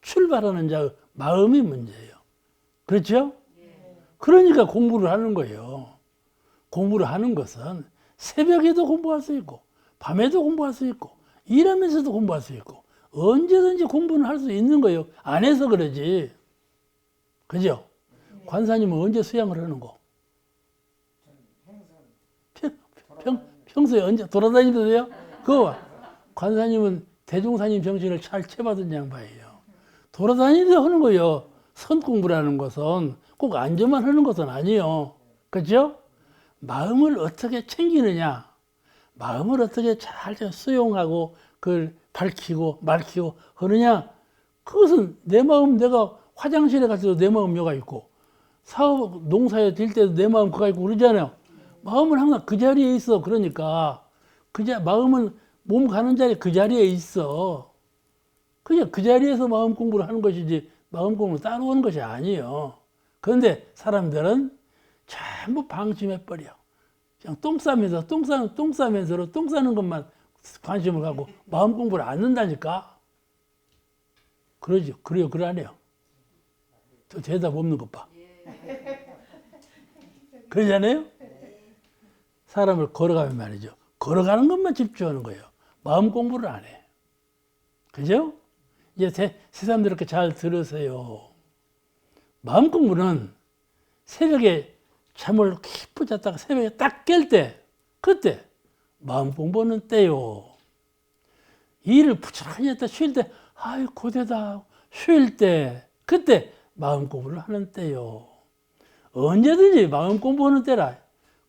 출발하는 자의 마음이 문제예요. 그렇죠? 그러니까 공부를 하는 거예요. 공부를 하는 것은 새벽에도 공부할 수 있고 밤에도 공부할 수 있고 일하면서도 공부할 수 있고 언제든지 공부는 할 수 있는 거예요. 안 해서 그러지. 그죠? 관사님은 언제 수양을 하는 거? 평소에 언제 돌아다니면서요? 그거 관사님은 대종사님 정신을 잘 채받은 양반이에요. 돌아다니면서 하는 거예요. 선 공부라는 것은 꼭 앉아만 하는 것은 아니에요. 그죠? 마음을 어떻게 챙기느냐, 마음을 어떻게 잘 수용하고 그걸 밝히고 맑히고 하느냐, 그것은 내 마음, 내가 화장실에 갈 때도 내 마음 여가 있고 사업 농사에 들 때도 내 마음 그가 있고 그러잖아요. 마음은 항상 그 자리에 있어. 그러니까 마음은 몸 가는 자리에 그 자리에 있어. 그냥 그 자리에서 마음 공부를 하는 것이지 마음 공부를 따로 하는 것이 아니에요. 그런데 사람들은 전부 방심해버려. 그냥 똥 싸면서 똥 싸는 것만 관심을 갖고 마음 공부를 안 한다니까. 그러죠. 그래요. 그러네요. 저 대답 없는 것 봐. 그러잖아요? 사람을 걸어가면 말이죠. 걸어가는 것만 집중하는 거예요. 마음 공부를 안 해. 그죠? 이제 새삼들 이렇게 잘 들으세요. 마음 공부는 새벽에 잠을 깊이 잤다가 새벽에 딱 깰 때, 그때 마음 공부는 때요. 일을 부지런히 했다 쉴 때, 아이 고되다 쉴 때, 그때 마음 공부를 하는 때요. 언제든지 마음 공부하는 때라.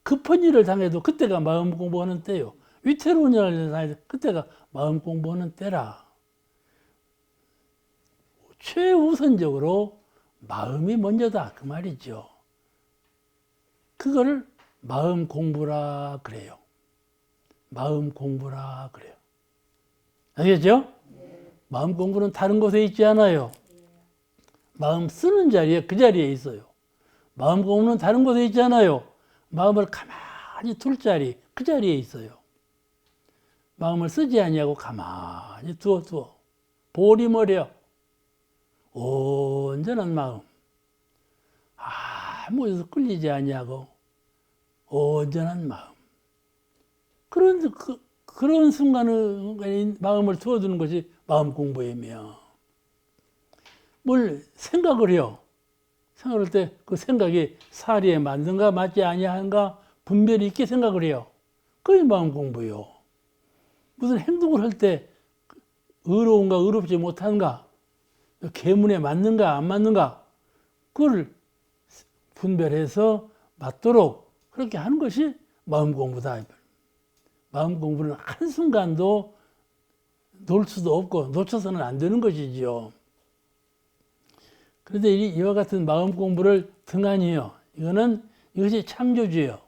급한 일을 당해도 그때가 마음 공부하는 때요. 위태로운 일을 당해도 그때가 마음 공부하는 때라. 최우선적으로 마음이 먼저다 그 말이죠. 그거를 마음 공부라 그래요. 마음 공부라 그래요. 알겠죠? 마음 공부는 다른 곳에 있지 않아요. 마음 쓰는 자리에 그 자리에 있어요. 마음 공부는 다른 곳에 있지 않아요. 마음을 가만히 둘 자리 그 자리에 있어요. 마음을 쓰지 아니하고 가만히 두어 보리머려 온전한 마음, 아무에서 끌리지 아니하고 온전한 마음. 그런 순간에 마음을 두어두는 것이 마음 공부이며, 뭘 생각을 해요. 생각할 때 그 생각이 사리에 맞는가 맞지 아니한가 분별이 있게 생각을 해요. 그게 마음 공부요. 무슨 행동을 할 때 의로운가 의롭지 못한가, 계문에 맞는가 안 맞는가, 그걸 분별해서 맞도록 그렇게 하는 것이 마음 공부다. 마음 공부는 한순간도 놓을 수도 없고 놓쳐서는 안 되는 것이지요. 그런데 이와 같은 마음 공부를 등한히요. 이것이 창조주예요.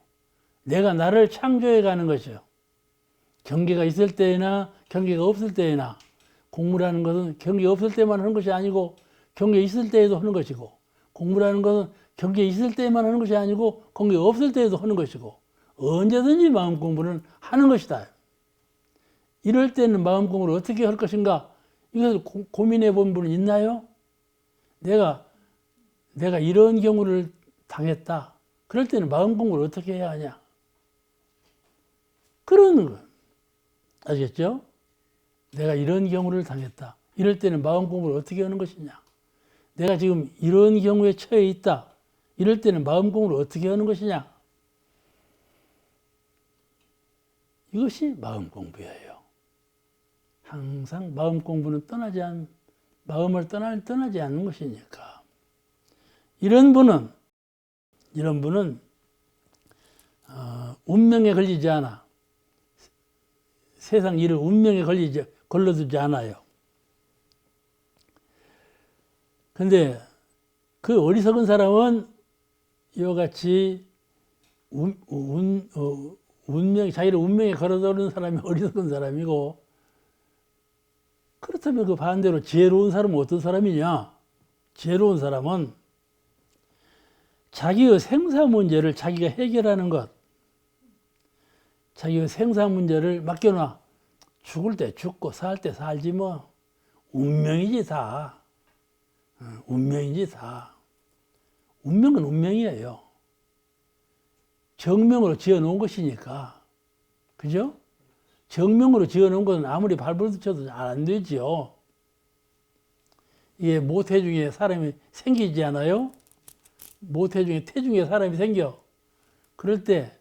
내가 나를 창조해 가는 것이요. 경계가 있을 때나 경계가 없을 때나, 공부라는 것은 경계 없을 때만 하는 것이 아니고 경계 있을 때에도 하는 것이고, 공부라는 것은 경계 있을 때만 하는 것이 아니고 경계 없을 때에도 하는 것이고, 언제든지 마음 공부는 하는 것이다. 이럴 때는 마음 공부를 어떻게 할 것인가, 이것을 고민해 본 분은 있나요? 내가 이런 경우를 당했다. 그럴 때는 마음 공부를 어떻게 해야 하냐? 그러는 거예요. 아시겠죠? 내가 이런 경우를 당했다. 이럴 때는 마음 공부를 어떻게 하는 것이냐? 내가 지금 이런 경우에 처해 있다. 이럴 때는 마음 공부를 어떻게 하는 것이냐? 이것이 마음 공부예요. 항상 마음 공부는 마음을 떠나지 않는 것이니까. 이런 분은 운명에 걸리지 않아. 세상 일을 운명에 걸러두지 않아요. 근데 그 어리석은 사람은 이와 같이 자기를 운명에 걸어두는 사람이 어리석은 사람이고, 그렇다면 그 반대로 지혜로운 사람은 어떤 사람이냐? 지혜로운 사람은 자기의 생사 문제를 자기가 해결하는 것, 자기의 생사 문제를 맡겨놔. 죽을 때 죽고 살 때 살지 뭐. 운명이지 다. 운명이지 다. 운명은 운명이에요. 정명으로 지어놓은 것이니까. 그죠? 정명으로 지어놓은 것은 아무리 발버둥 쳐도 잘 안 되지요. 이게 모태중에 사람이 생기지 않아요? 모태중에 태중에 사람이 생겨. 그럴 때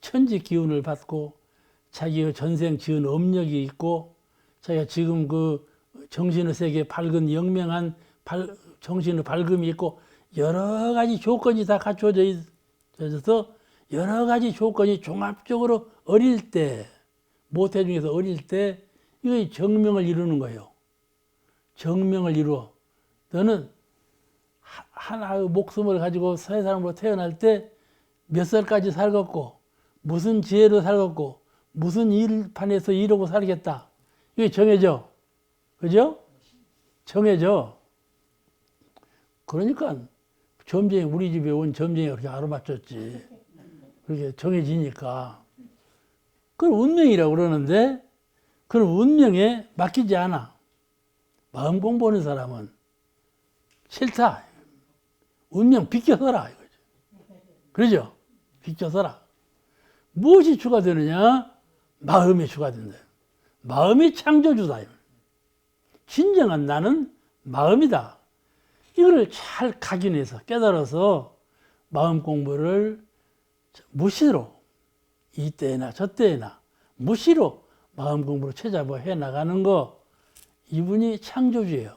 천지 기운을 받고 자기의 전생 지은 업력이 있고 자기가 지금 그 정신의 세계에 밝은 영명한 정신의 밝음이 있고 여러 가지 조건이 다 갖춰져 있어서 여러 가지 조건이 종합적으로 어릴 때 모태중에서 어릴 때 이거 정명을 이루는 거예요. 정명을 이루어. 너는 하나의 목숨을 가지고 새 사람으로 태어날 때 몇 살까지 살겠고 무슨 지혜로 살겠고 무슨 일판에서 이러고 살겠다. 이게 정해져. 그죠? 정해져. 그러니까 점쟁이 우리 집에 온 점쟁이가 그렇게 알아맞혔지. 그렇게 정해지니까. 그건 운명이라고 그러는데 그런 운명에 맡기지 않아. 마음 공부하는 사람은 싫다. 운명 비껴서라 이거죠. 그러죠? 비껴서라. 무엇이 추가되느냐? 마음이 추가된다. 마음이 창조주다. 진정한 나는 마음이다. 이거를 잘 각인해서 깨달아서 마음 공부를 무시로 이때나 저때나 무시로 마음 공부를 찾아봐 해 나가는 거 이분이 창조주예요.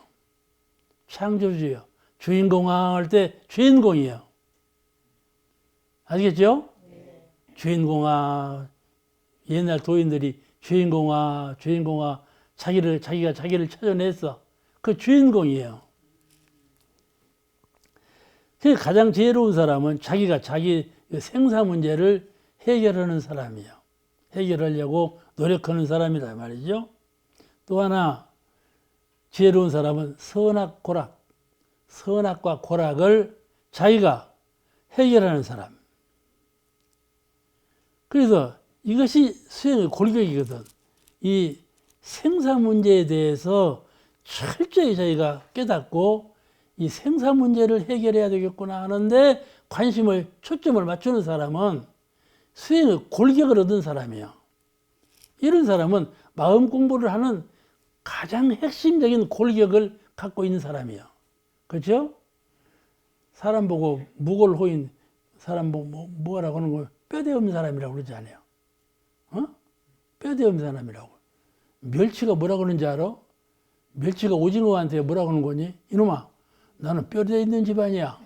창조주예요. 주인공왕 할 때 주인공이에요. 아시겠죠? 네. 주인공왕 옛날 도인들이 주인공왕 자기가 자기를 찾아냈어. 그 주인공이에요. 그 가장 지혜로운 사람은 자기가 자기 생사 문제를 해결하는 사람이에요. 해결하려고 노력하는 사람이란 말이죠. 또 하나 지혜로운 사람은 선악과 고락을 자기가 해결하는 사람. 그래서 이것이 수행의 골격이거든. 이 생사 문제에 대해서 철저히 자기가 깨닫고 이 생사 문제를 해결해야 되겠구나 하는데 관심을 초점을 맞추는 사람은 수행의 골격을 얻은 사람이에요. 이런 사람은 마음 공부를 하는 가장 핵심적인 골격을 갖고 있는 사람이에요. 그렇죠? 사람 보고 무골호인 사람 보고 뭐라고 하는 걸 뼈대 없는 사람이라고 그러지 않아요. 어? 뼈대 없는 사람이라고. 멸치가 뭐라고 하는지 알아? 멸치가 오징어한테 뭐라고 하는 거니? 이놈아, 나는 뼈대 있는 집안이야.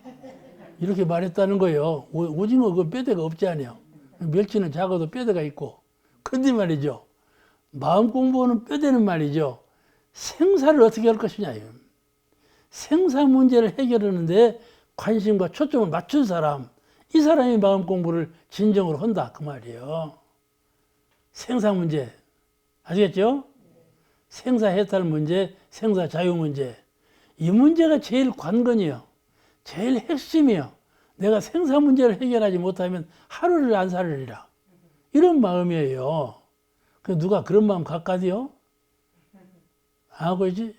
이렇게 말했다는 거예요. 오징어 그 뼈대가 없지 않아요. 멸치는 작아도 뼈대가 있고. 근데 말이죠. 마음 공부하는 뼈대는 말이죠. 생사를 어떻게 할 것이냐. 생사 문제를 해결하는데 관심과 초점을 맞춘 사람, 이 사람이 마음 공부를 진정으로 한다. 그 말이에요. 생사 문제. 아시겠죠? 생사 해탈 문제, 생사 자유 문제. 이 문제가 제일 관건이에요. 제일 핵심이에요. 내가 생사 문제를 해결하지 못하면 하루를 안 살으리라. 이런 마음이에요. 누가 그런 마음 갖가디요? 아, 그지?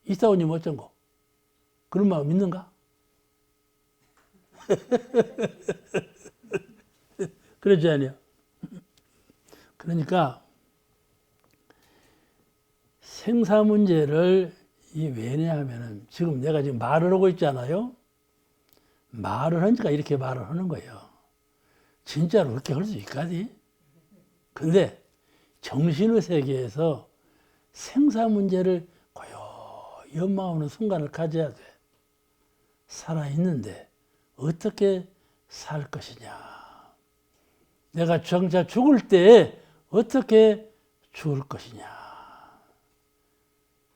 이사오님 어쩐 거? 그런 마음 있는가? 그렇지 않아요? 그러니까 생사 문제를 왜냐하면은 지금 내가 지금 말을 하고 있잖아요. 말을 하니까 이렇게 말을 하는 거예요. 진짜로 그렇게 할 수 있까지? 근데 정신의 세계에서 생사 문제를 고요히 연마하는 순간을 가져야 돼. 살아있는데 어떻게 살 것이냐. 내가 정작 죽을 때 어떻게 죽을 것이냐.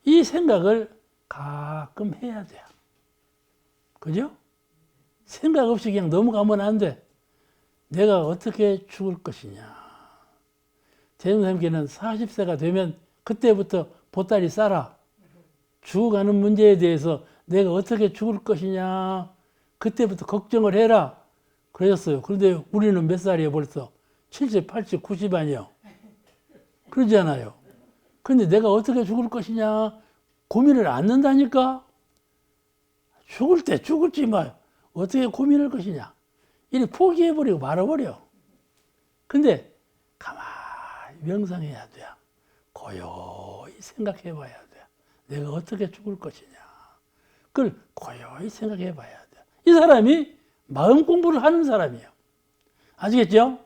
이 생각을 가끔 해야 돼요. 그죠? 생각 없이 그냥 넘어가면 안 돼. 내가 어떻게 죽을 것이냐. 대중사님께는 40세가 되면 그때부터 보따리 싸라. 죽어가는 문제에 대해서 내가 어떻게 죽을 것이냐. 그때부터 걱정을 해라. 그러셨어요. 그런데 우리는 몇 살이에요 벌써? 70, 80, 90 아니에요. 그러지 않아요. 근데 내가 어떻게 죽을 것이냐 고민을 안 한다니까. 죽을 때 죽을지 뭐 어떻게 고민할 것이냐. 이리 포기해버리고 말아버려. 근데 가만히 명상해야 돼. 고요히 생각해봐야 돼. 내가 어떻게 죽을 것이냐. 그걸 고요히 생각해봐야 돼. 이 사람이 마음 공부를 하는 사람이에요. 아시겠죠?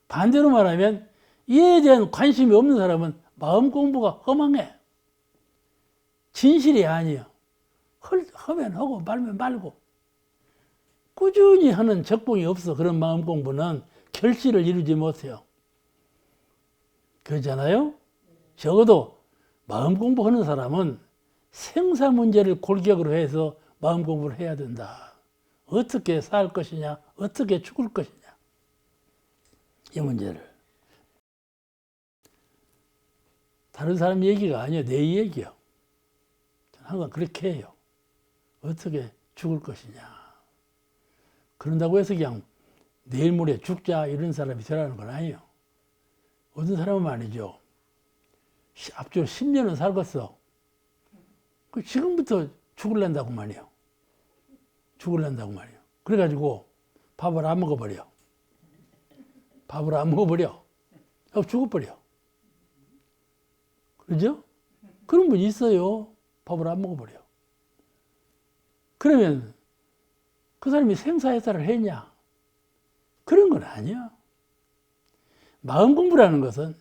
반대로 말하면 이에 대한 관심이 없는 사람은 마음 공부가 허망해. 진실이 아니에요. 하면 하고 말면 말고. 꾸준히 하는 적봉이 없어. 그런 마음 공부는 결실을 이루지 못해요. 그렇잖아요? 적어도 마음 공부하는 사람은 생사 문제를 골격으로 해서 마음 공부를 해야 된다. 어떻게 살 것이냐, 어떻게 죽을 것이냐. 이 문제를. 다른 사람 얘기가 아니에요. 내 얘기요. 항상 그렇게 해요. 어떻게 죽을 것이냐. 그런다고 해서 그냥 내일 모레 죽자 이런 사람이 되라는 건 아니에요. 어떤 사람은 말이죠. 앞으로 10년은 살겠어. 지금부터 죽을란다고 말이에요. 죽을란다고 말이에요. 그래가지고 밥을 안 먹어버려. 밥을 안 먹어버려. 죽어버려. 그죠? 그런 분이 있어요. 밥을 안 먹어버려. 그러면 그 사람이 생사해탈을 했냐? 그런 건 아니야. 마음 공부라는 것은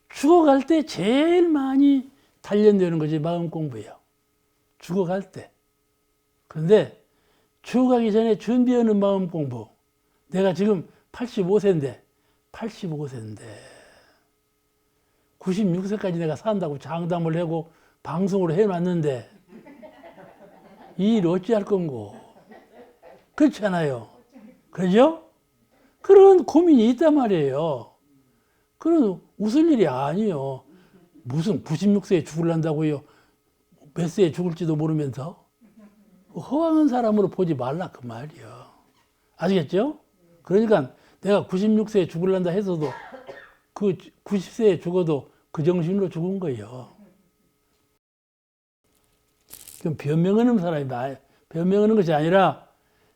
죽어갈 때 제일 많이 단련되는 것이 마음 공부예요. 죽어갈 때. 그런데 죽어가기 전에 준비하는 마음 공부. 내가 지금 85세인데 96세까지 내가 산다고 장담을 하고 방송으로 해놨는데 이 일 어찌할 건고. 그렇잖아요. 그죠? 그런 고민이 있단 말이에요. 그런 웃을 일이 아니에요. 무슨 96세에 죽을란다고요. 몇 세에 죽을지도 모르면서. 허황한 사람으로 보지 말라 그 말이에요. 아시겠죠? 그러니까 내가 96세에 죽을란다 해서도 그 90세에 죽어도 그 정신으로 죽은 거예요. 그럼 변명하는 사람이 변명하는 것이 아니라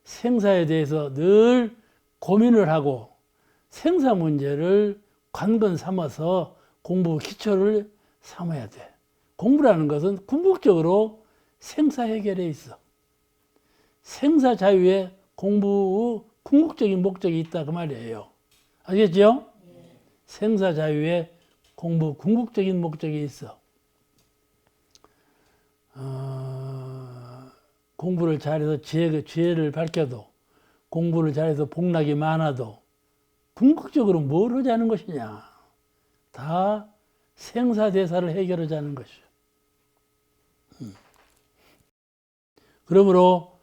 생사에 대해서 늘 고민을 하고 생사 문제를 관건 삼아서 공부 기초를 삼아야 돼. 공부라는 것은 궁극적으로 생사 해결에 있어. 생사 자유에 공부의 궁극적인 목적이 있다 그 말이에요. 알겠죠? 생사 자유에 공부 궁극적인 목적이 있어. 공부를 잘해서 지혜를 밝혀도 공부를 잘해서 복락이 많아도 궁극적으로 뭘 하자는 것이냐. 다 생사대사를 해결하자는 것이죠. 그러므로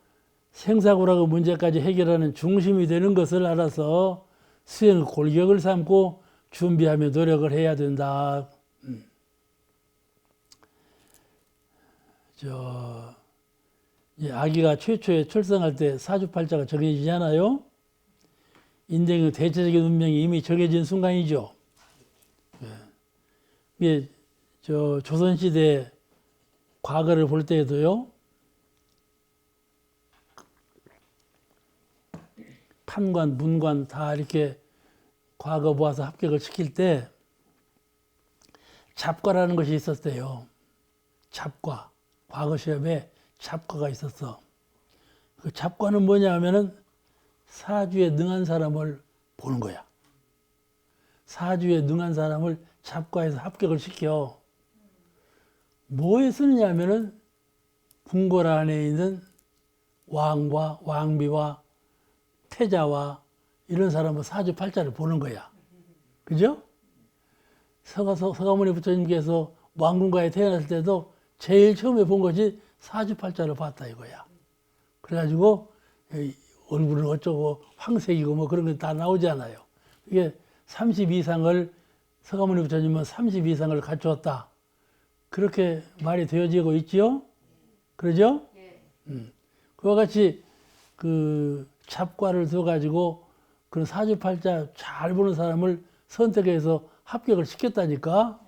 생사고락의 문제까지 해결하는 중심이 되는 것을 알아서 수행의 골격을 삼고 준비하며 노력을 해야 된다. 아기가 최초에 출생할 때 사주팔자가 정해지잖아요. 인생의 대체적인 운명이 이미 정해진 순간이죠. 이게 조선시대 과거를 볼 때에도요. 판관, 문관 다 이렇게 과거 모아서 합격을 시킬 때 잡과라는 것이 있었대요. 잡과. 과거 시험에 잡과가 있었어. 그 잡과는 뭐냐 하면은 사주에 능한 사람을 보는 거야. 사주에 능한 사람을 잡과에서 합격을 시켜. 뭐에 쓰느냐 하면은 궁궐 안에 있는 왕과 왕비와 태자와 이런 사람은 사주팔자를 보는 거야. 그죠? 서가모니 부처님께서 왕궁가에 태어났을 때도 제일 처음에 본 것이 사주팔자를 봤다 이거야. 그래가지고 얼굴은 어쩌고 황색이고 뭐 그런 거 다 나오잖아요. 이게 30 이상을 서가모니 부처님은 30 이상을 갖추었다. 그렇게 말이 되어지고 있지요? 그러죠? 그와 같이 그 잡과를 둬가지고 그런 사주팔자 잘 보는 사람을 선택해서 합격을 시켰다니까.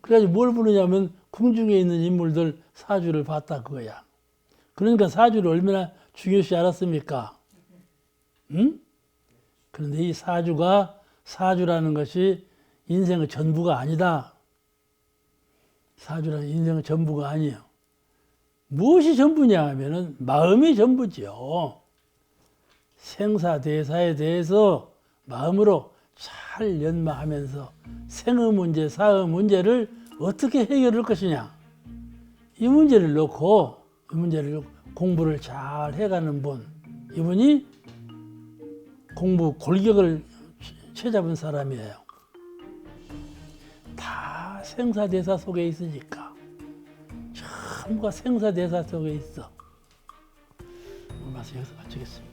그래가지고 뭘 보느냐면 궁중에 있는 인물들 사주를 봤다 그거야. 그러니까 사주를 얼마나 중요시 알았습니까? 응? 그런데 이 사주라는 것이 인생의 전부가 아니다. 사주라는 인생의 전부가 아니에요. 무엇이 전부냐 하면은 마음이 전부지요. 생사대사에 대해서 마음으로 잘 연마하면서 생의 문제, 사의 문제를 어떻게 해결할 것이냐. 이 문제를 놓고 공부를 잘 해가는 분, 이분이 공부 골격을 채잡은 사람이에요. 다 생사대사 속에 있으니까. 전부가 생사대사 속에 있어. 오늘 말씀 여기서 마치겠습니다.